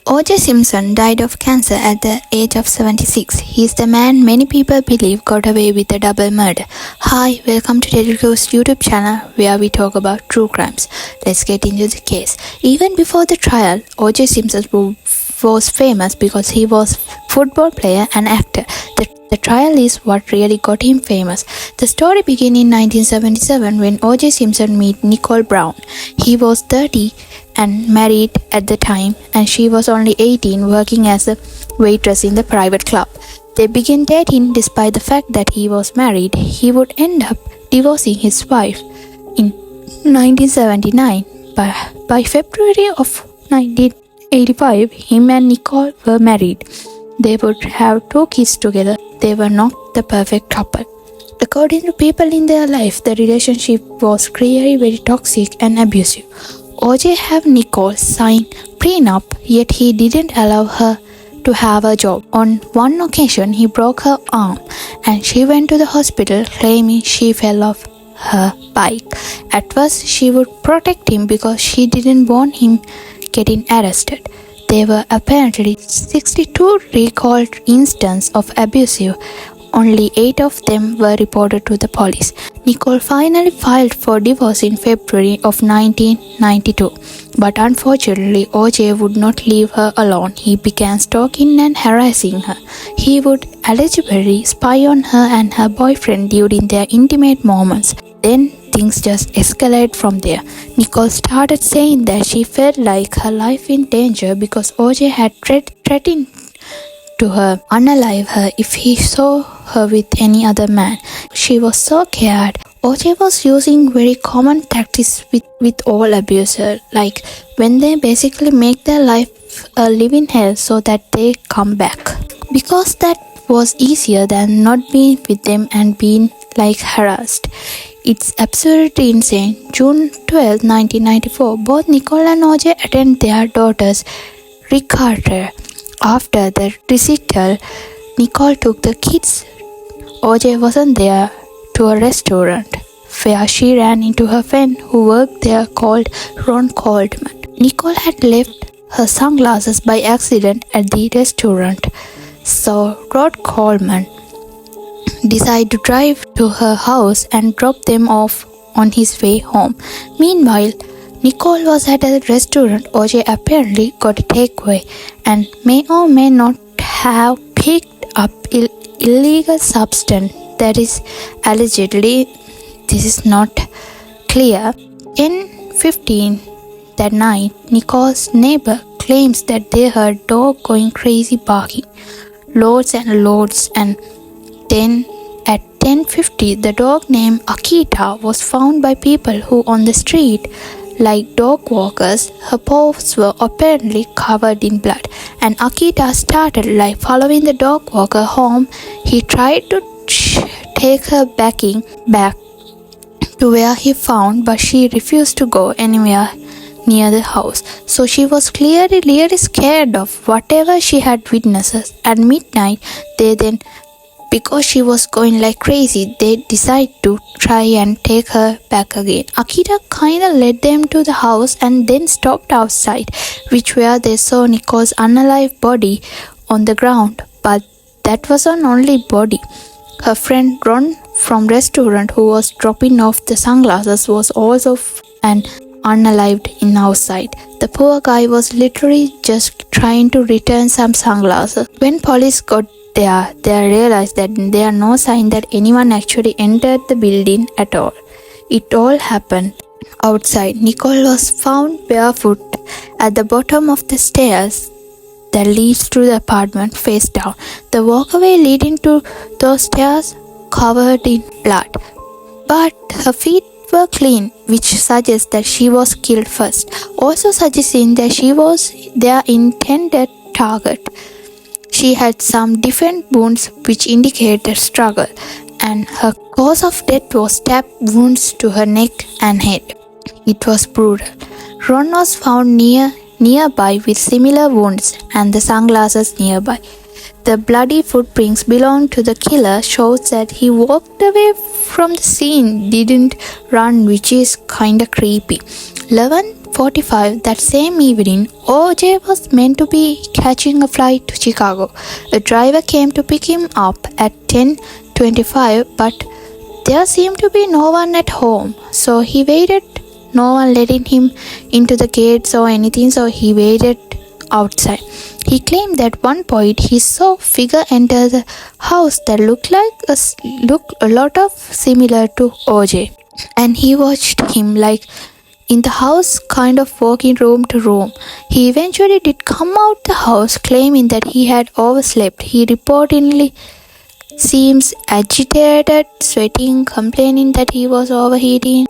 OJ Simpson died of cancer at the age of 76. He is the man many people believe got away with a double murder. Hi, welcome to Televised's YouTube channel where we talk about true crimes. Let's get into the case. Even before the trial, OJ Simpson was famous because he was a football player and actor. The trial is what really got him famous. The story began in 1977 when OJ Simpson met Nicole Brown. He was 30 and married at the time, and she was only 18, working as a waitress in the private club. They began dating despite the fact that he was married. He would end up divorcing his wife in 1979. By February of 1985, him and Nicole were married. They would have 2 kids together. They were not the perfect couple. According to people in their life, the relationship was clearly very toxic and abusive. OJ had Nicole sign prenup, yet he didn't allow her to have a job. On one occasion, he broke her arm and she went to the hospital claiming she fell off her bike. At first, she would protect him because she didn't want him getting arrested. There were apparently 62 recalled instances of abuse. Only 8 of them were reported to the police. Nicole finally filed for divorce in February of 1992. But unfortunately, OJ would not leave her alone. He began stalking and harassing her. He would allegedly spy on her and her boyfriend during their intimate moments. Then things just escalated from there. Nicole started saying that she felt like her life in danger because OJ had threatened to her unalive her if he saw her with any other man. She was so scared. OJ was using very common tactics with all abusers, like when they basically make their life a living hell so that they come back. Because that was easier than not being with them and being like harassed. It's absolutely insane. June 12, 1994, both Nicole and OJ attend their daughter's recarter. After the recital, Nicole took the kids. OJ wasn't there to a restaurant where she ran into her friend who worked there called Ron Goldman. Nicole had left her sunglasses by accident at the restaurant, so Ron Goldman decided to drive to her house and drop them off on his way home. Meanwhile, Nicole was at a restaurant. OJ apparently got a takeaway and may or may not have picked up illegal substance. That is allegedly. This is not clear. 10:15 that night, Nicole's neighbor claims that they heard dog going crazy barking, loads and loads, and then at 10:50 the dog named Akita was found by people who on the street like dog walkers. Her paws were apparently covered in blood, and Akita started following the dog walker home. He tried to take her back to where he found, but she refused to go anywhere near the house. So she was clearly scared of whatever she had witnessed. At midnight, because she was going like crazy, they decided to try and take her back again. Akita kinda led them to the house and then stopped outside, where they saw Nicole's unalive body on the ground. But that wasn't only body. Her friend Ron from restaurant who was dropping off the sunglasses was also unalived in outside. The poor guy was literally just trying to return some sunglasses. When police got there, they realized that there are no sign that anyone actually entered the building at all. It all happened outside. Nicole was found barefoot at the bottom of the stairs that leads to the apartment face down. The walkway leading to those stairs covered in blood. But her feet were clean, which suggests that she was killed first, also suggesting that she was their intended target. She had some different wounds which indicated struggle, and her cause of death was stab wounds to her neck and head. It was brutal. Ron was found nearby with similar wounds and the sunglasses nearby. The bloody footprints belonging to the killer shows that he walked away from the scene, didn't run, which is kinda creepy. 11 10:45 that same evening, OJ was meant to be catching a flight to Chicago. A driver came to pick him up at 10:25, but there seemed to be no one at home, so he waited. No one letting him into the gates or anything, so he waited outside. He claimed that one point he saw a figure enter the house that looked a lot of similar to OJ, and he watched him like in the house, kind of walking room to room. He eventually did come out the house, claiming that he had overslept. He reportedly seems agitated, sweating, complaining that he was overheating.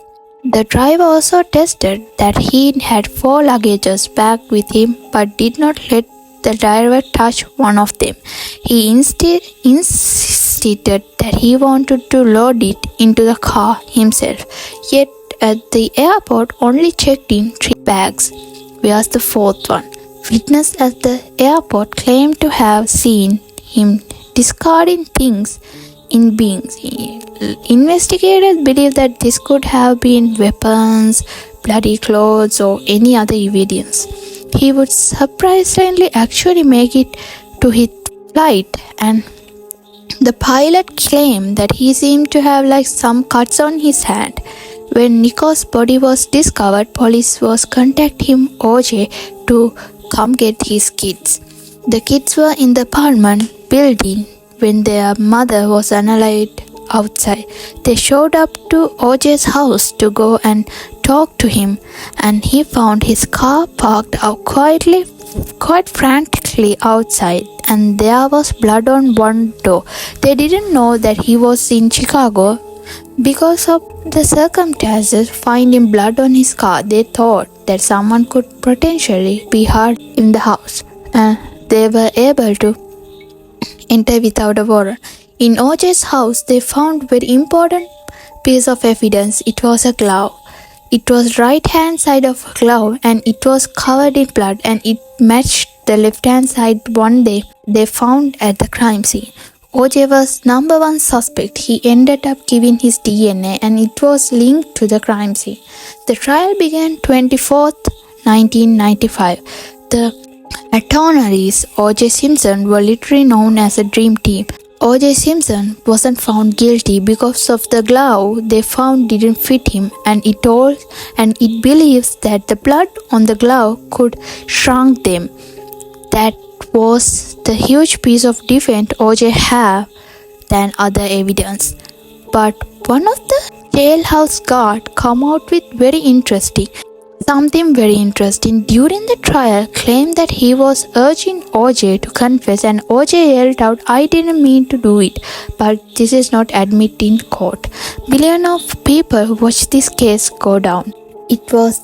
The driver also tested that he had 4 luggages back with him, but did not let the driver touch one of them. He insisted that he wanted to load it into the car himself. Yet at the airport only checked in 3 bags. Where's the 4th one? Witness at the airport claimed to have seen him discarding things in bins. Investigators believe that this could have been weapons, bloody clothes, or any other evidence. He would surprisingly actually make it to his flight, and the pilot claimed that he seemed to have like some cuts on his hand. When Nicole's body was discovered, police was contacting OJ to come get his kids. The kids were in the apartment building when their mother was unalive outside. They showed up to OJ's house to go and talk to him, and he found his car parked out quite frantically outside, and there was blood on one door. They didn't know that he was in Chicago. Because of the circumstances finding blood on his car, they thought that someone could potentially be hurt in the house, and they were able to enter without a warrant. In OJ's house, they found very important piece of evidence. It was a glove. It was right hand side of a glove, and it was covered in blood, and it matched the left hand side one they found at the crime scene. OJ was number 1 suspect. He ended up giving his DNA, and it was linked to the crime scene. The trial began 24th, 1995. The attorneys OJ Simpson were literally known as a dream team. OJ Simpson wasn't found guilty because of the glove they found didn't fit him, and it believes that the blood on the glove could shrunk them. That was the huge piece of defense OJ had than other evidence. But one of the jailhouse guard come out with something very interesting. During the trial, claimed that he was urging OJ to confess, and OJ yelled out, "I didn't mean to do it," but this is not admitted in court. Millions of people watched this case go down. It was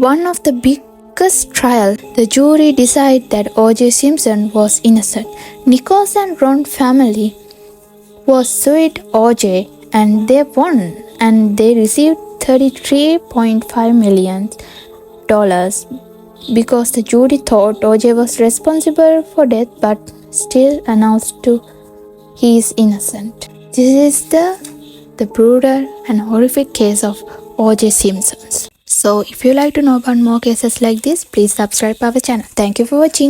one of the biggest trial. The jury decided that OJ Simpson was innocent. Nicole's and Ronald family was sued OJ, and they won, and they received $33.5 million because the jury thought OJ was responsible for death, but still announced he is innocent. This is the brutal and horrific case of OJ Simpson. So if you like to know about more cases like this, please subscribe our channel. Thank you for watching.